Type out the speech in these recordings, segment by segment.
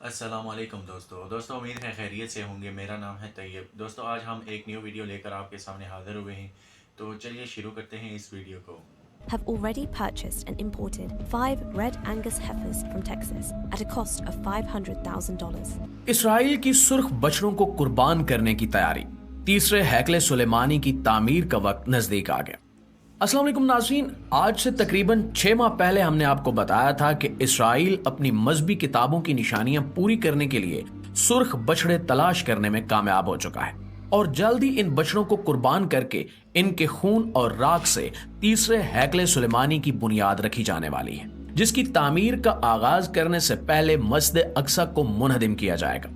अस्सलाम वालेकुम दोस्तों उम्मीद है खैरियत से होंगे। मेरा नाम है तैयब। दोस्तों आज हम एक न्यू वीडियो लेकर आपके सामने हाजिर हुए हैं, तो चलिए शुरू करते हैं इस वीडियो को। Have already purchased and imported 5 red Angus heifers from Texas at a cost of $500,000. Israel की सुर्ख बछड़ों को कुर्बान करने की तैयारी। तीसरे हैकले सुलेमानी की तामीर का वक्त नजदीक आ गया। अस्सलाम वालेकुम नाज़रीन, आज से तकरीबन 6 माह पहले हमने आपको बताया था कि इसराइल अपनी मजहबी किताबों की निशानियां पूरी करने के लिए सुर्ख बछड़े तलाश करने में कामयाब हो चुका है और जल्द ही इन बछड़ों को कुर्बान करके इनके खून और राख से तीसरे हैकले सुलेमानी की बुनियाद रखी जाने वाली है, जिसकी तामीर का आगाज करने से पहले मस्जिद अक्सा को मुनहदिम किया जाएगा।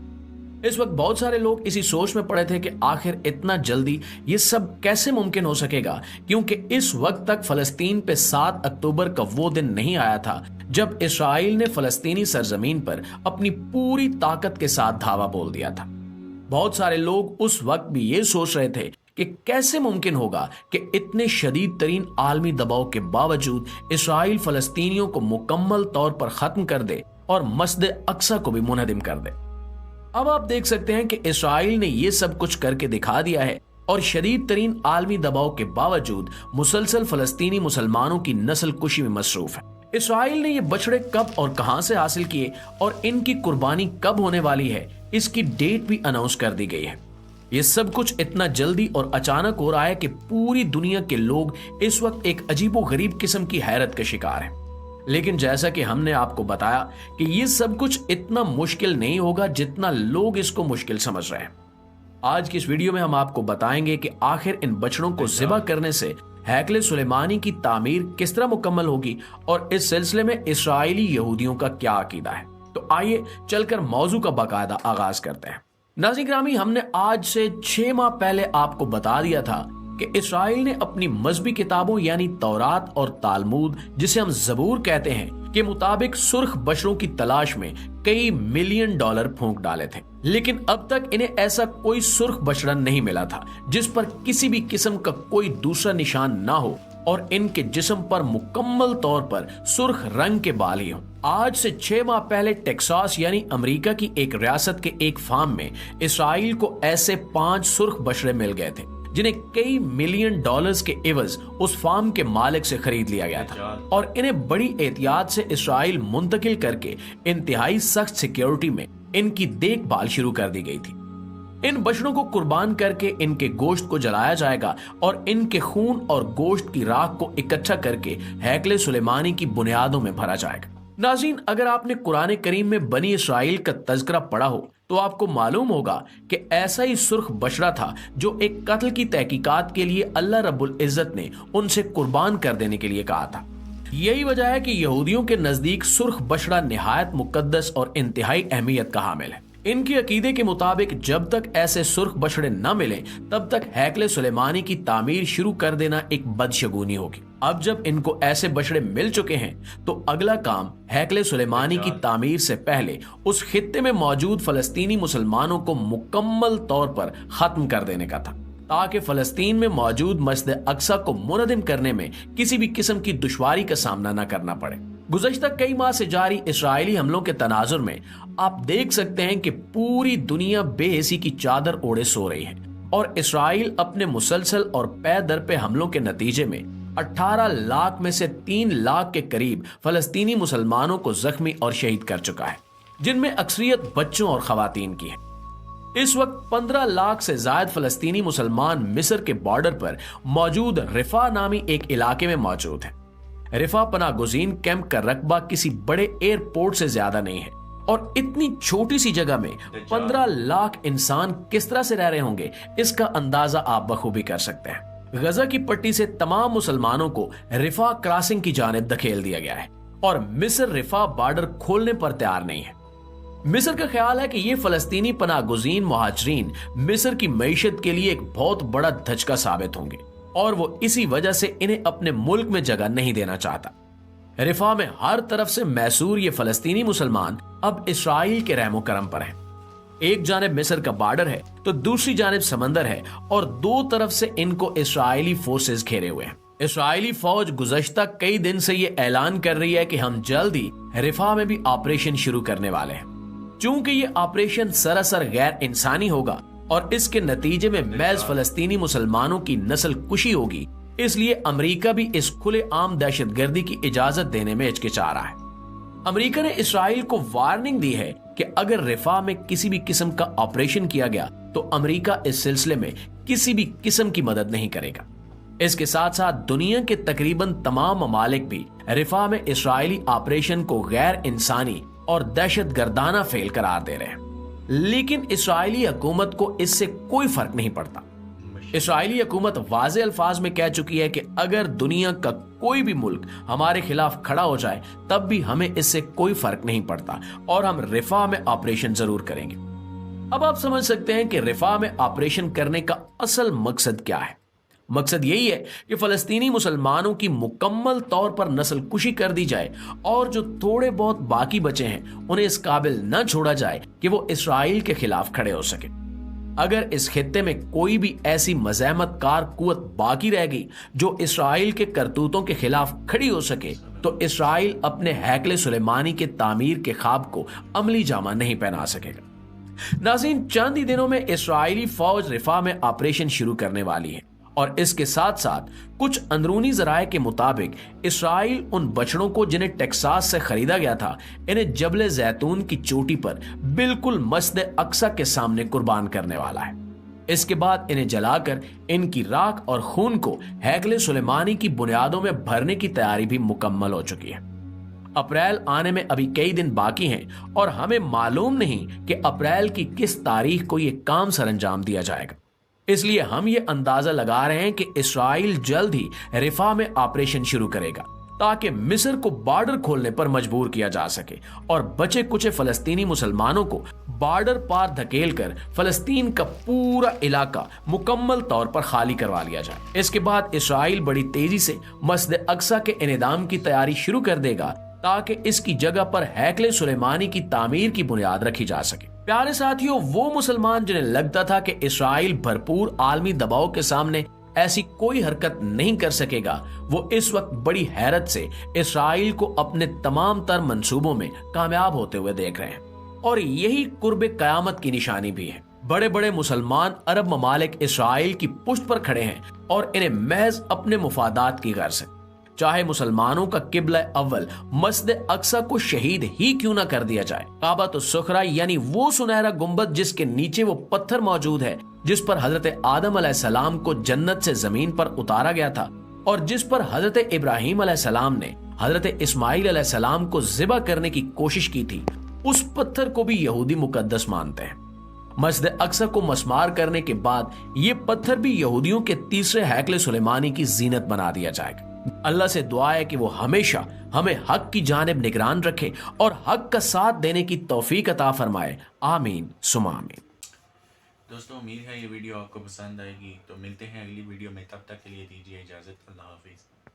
इस वक्त बहुत सारे लोग इसी सोच में पड़े थे कि आखिर इतना जल्दी ये सब कैसे मुमकिन हो सकेगा, क्योंकि इस वक्त तक फलस्तीन पे 7 अक्टूबर का वो दिन नहीं आया था जब इसराइल ने फलस्तीनी सरजमीन पर अपनी पूरी ताकत के साथ धावा बोल दिया था। बहुत सारे लोग उस वक्त भी ये सोच रहे थे कि कैसे मुमकिन होगा कि इतने शदीद तरीन आलमी दबाव के बावजूद इसराइल फलस्तीनियों को मुकम्मल तौर पर खत्म कर दे और मस्जिद अक्सा को भी मुनहदिम कर दे। अब आप देख सकते हैं कि इसराइल ने ये सब कुछ करके दिखा दिया है और शदीद तरीन आलमी दबाव के बावजूद मुसलसल फलस्तीनी मुसलमानों की नस्ल कुशी में मसरूफ है। इसराइल ने ये बछड़े कब और कहां से हासिल किए और इनकी कुर्बानी कब होने वाली है, इसकी डेट भी अनाउंस कर दी गई है। ये सब कुछ इतना जल्दी और अचानक हो रहा है कि पूरी दुनिया के लोग इस वक्त एक अजीबो गरीब किस्म की हैरत के शिकार हैं। लेकिन जैसा कि हमने आपको बताया कि ये सब कुछ इतना मुश्किल नहीं होगा जितना लोग इसको मुश्किल समझ रहे हैं। आज की इस वीडियो में हम आपको बताएंगे कि आखिर इन बछड़ों को ज़िबा करने से हैकले सुलेमानी की तामीर किस तरह मुकम्मल होगी और इस सिलसिले में इसराइली यहूदियों का क्या अकीदा है। तो आइए चलकर मौजू का बाकायदा आगाज करते हैं। नाज़रीन ग्रामी, हमने आज से 6 माह पहले आपको बता दिया था कि इसराइल ने अपनी मजहबी किताबों यानी तौरात और तालमूद, जिसे हम ज़बूर कहते हैं, के मुताबिक सुर्ख बछड़ों की तलाश में कई मिलियन डॉलर फूंक डाले थे, लेकिन अब तक इन्हें ऐसा कोई सुर्ख बछड़ा नहीं मिला था जिस पर किसी भी किस्म का कोई दूसरा निशान ना हो और इनके जिस्म पर मुकम्मल तौर पर सुर्ख रंग के बाल ही हों। आज से 6 माह पहले टेक्सास यानी अमेरिका की एक रियासत के एक फार्म में इसराइल को ऐसे 5 सुर्ख बछड़े मिल गए थे जिन्हें कई मिलियन डॉलर्स के एवज उस फार्म के मालिक से खरीद लिया गया था और इन्हें बड़ी एहतियात से इसराइल मुंतकिल करके इंतहाई सख्त सिक्योरिटी में इनकी देखभाल शुरू कर दी गई थी। इन बछड़ों को कुर्बान करके इनके गोश्त को जलाया जाएगा और इनके खून और गोश्त की राख को इकट्ठा करके हैकले सुलेमानी की बुनियादों में भरा जाएगा। नाज़रीन, अगर आपने कुरान करीम में बनी इसराइल का तज़किरा पढ़ा हो तो आपको मालूम होगा कि ऐसा ही सुर्ख बछड़ा था जो एक कत्ल की तहकीकात के लिए अल्लाह रब्बुल इज्जत ने उनसे कुर्बान कर देने के लिए कहा था। यही वजह है कि यहूदियों के नजदीक सुर्ख बछड़ा निहायत मुकद्दस और इंतहाई अहमियत का हामिल है। इनके अकीदे के मुताबिक जब तक ऐसे सुर्ख बछड़े न मिले तब तक हैकले सुलेमानी की तामीर शुरू कर देना एक बदशगुनी होगी। अब जब इनको ऐसे बछड़े मिल चुके हैं तो अगला काम हैकले सुलेमानी की तामीर से पहले उस खित्ते में मौजूद फलस्तीनी मुसलमानों को मुकम्मल तौर पर खत्म कर देने का था, ताकि फलस्तीन में मौजूद मस्जिद अक्सा को मुनहदिम करने में किसी भी किस्म की दुश्वारी का सामना न करना पड़े। गुज़श्ता कई माह से जारी इसराइली हमलों के तनाजुर में आप देख सकते हैं कि पूरी दुनिया बेहिसी की चादर ओढ़े सो रही है और इसराइल अपने मुसलसल और पै दर पे हमलों के नतीजे में 18 लाख में से 3 लाख के करीब फलस्तीनी मुसलमानों को जख्मी और शहीद कर चुका है, जिनमें अक्सरियत बच्चों और खवातीन की है। इस वक्त 15 लाख से ज्यादा फलस्तीनी मुसलमान मिस्र के बॉर्डर पर मौजूद रिफा नामी एक इलाके में मौजूद है। रिफा पनाह गुज़ीन कैंप का रकबा किसी बड़े एयरपोर्ट से ज्यादा नहीं है और इतनी छोटी सी जगह में 15 लाख इंसान किस तरह से रह रहे होंगे, इसका अंदाजा आप बखूबी कर सकते हैं। गजा की पट्टी से तमाम मुसलमानों को रिफा क्रॉसिंग की जानिब धकेल दिया गया है और मिस्र रिफा बॉर्डर खोलने पर तैयार नहीं है। मिस्र का ख्याल है कि ये फलस्तीनी पनाह गुज़ीन मुहाजिरीन मिस्र की मईशत के लिए एक बहुत बड़ा धचका साबित होंगे और वो इसी वजह से इन्हें अपने मुल्क में जगह नहीं देना चाहता। रिफा में हर तरफ से मैसूर ये फलस्तीनी मुसलमान अब इसराइल के रहमो करम पर हैं। एक जानिब मिस्र का बॉर्डर है तो दूसरी जानिब समंदर है और दो तरफ से इनको इसराइली फोर्सेस घेरे हुए हैं। इसराइली फौज गुज़श्ता कई दिन से ये ऐलान कर रही है कि हम जल्द ही रिफा में भी ऑपरेशन शुरू करने वाले हैं। चूंकि ये ऑपरेशन सरासर गैर इंसानी होगा और इसके नतीजे में महज फलस्तीनी मुसलमानों की नस्ल कुशी होगी, इसलिए अमेरिका भी इस खुले आम दहशतगर्दी की इजाजत देने में हिचकिचा रहा है। अमेरिका ने इसराइल को वार्निंग दी है कि अगर रिफा में किसी भी किस्म का ऑपरेशन किया गया तो अमेरिका इस सिलसिले में किसी भी किस्म की मदद नहीं करेगा। इसके साथ साथ दुनिया के तकरीबन तमाम ममालिक भी रिफा में इसराइली ऑपरेशन को गैर इंसानी और दहशतगर्दाना फेल करार दे रहे हैं, लेकिन इसराइली हुकूमत को इससे कोई फर्क नहीं पड़ता। इसराइली हुकूमत वाज़े अल्फाज में कह चुकी है कि अगर दुनिया का कोई भी मुल्क हमारे खिलाफ खड़ा हो जाए तब भी हमें इससे कोई फर्क नहीं पड़ता और हम रिफा में ऑपरेशन जरूर करेंगे। अब आप समझ सकते हैं कि रिफा में ऑपरेशन करने का असल मकसद क्या है। मकसद यही है कि फलस्तीनी मुसलमानों की मुकम्मल तौर पर नस्ल कुशी कर दी जाए और जो थोड़े बहुत बाकी बचे हैं उन्हें इस काबिल न छोड़ा जाए कि वो इसराइल के खिलाफ खड़े हो सके। अगर इस खित्ते में कोई भी ऐसी मज़ाहमत कार कुव्वत बाकी रह गई जो इसराइल के करतूतों के खिलाफ खड़ी हो सके तो इसराइल अपने हैकले सुलेमानी के तामीर के ख्वाब को अमली जामा नहीं पहना सकेगा। नाज़रीन, चंद ही दिनों में इसराइली फौज रिफा में ऑपरेशन शुरू करने वाली है और इसके साथ साथ कुछ अंदरूनी जराये के मुताबिक इसराइल उन बछड़ों को जिन्हें टेक्सास से खरीदा गया था, इन्हें जबल जैतून की चोटी पर बिल्कुल मस्जिद अक्सा के सामने कुर्बान करने वाला है। इसके बाद इन्हें जलाकर इनकी राख और खून को हैकले सुलेमानी की बुनियादों में भरने की तैयारी भी मुकम्मल हो चुकी है। अप्रैल आने में अभी कई दिन बाकी हैं और हमें मालूम नहीं कि अप्रैल की किस तारीख को यह काम सरंजाम दिया जाएगा। इसलिए हम ये अंदाजा लगा रहे हैं कि इसराइल जल्द ही रिफा में ऑपरेशन शुरू करेगा ताकि मिस्र को बॉर्डर खोलने पर मजबूर किया जा सके और बचे कुचे फलस्तीनी मुसलमानों को बॉर्डर पार धकेलकर फलस्तीन का पूरा इलाका मुकम्मल तौर पर खाली करवा लिया जाए। इसके बाद इसराइल बड़ी तेजी से मस्जिद अक्सा के इनेदाम की तैयारी शुरू कर देगा ताकि इसकी जगह पर हैकले सुलेमानी की तामीर की बुनियाद रखी जा सके। प्यारे साथियों, वो मुसलमान जिन्हें लगता था कि इसराइल भरपूर आलमी दबाव के सामने ऐसी कोई हरकत नहीं कर सकेगा, वो इस वक्त बड़ी हैरत से इसराइल को अपने तमाम तर मंसूबों में कामयाब होते हुए देख रहे हैं और यही कुर्बे कयामत की निशानी भी है। बड़े बड़े मुसलमान अरब ममालिक इसराइल की पुष्ट पर खड़े हैं और इन्हें महज अपने मुफादात की गर्ज है। चाहे मुसलमानों का किबला अव्वल मस्जिद अक्सा को शहीद ही क्यों ना कर दिया जाए। काबा तो सुखरा यानी वो सुनहरा गुंबद जिसके नीचे वो पत्थर मौजूद है जिस पर हजरत आदम अलैहिस्सलाम को जन्नत से जमीन पर उतारा गया था और जिस पर हजरत इब्राहिम अलैहिस्सलाम ने हजरत इस्माइल अलैहिस्सलाम को ज़िबा करने की कोशिश की थी, उस पत्थर को भी यहूदी मुकद्दस मानते हैं। मस्जिद अक्सा को मस्मार करने के बाद ये पत्थर भी यहूदियों के तीसरे हैकले सुलेमानी की जीनत बना दिया जाएगा। अल्लाह से दुआ है कि वो हमेशा हमें हक की जानिब निगरान रखे और हक का साथ देने की तौफीक अता फरमाए। आमीन सुमा आमीन। दोस्तों, उम्मीद है ये वीडियो आपको पसंद आएगी। तो मिलते हैं अगली वीडियो में, तब तक के लिए दीजिए इजाज़त। अल्लाह हाफिज़।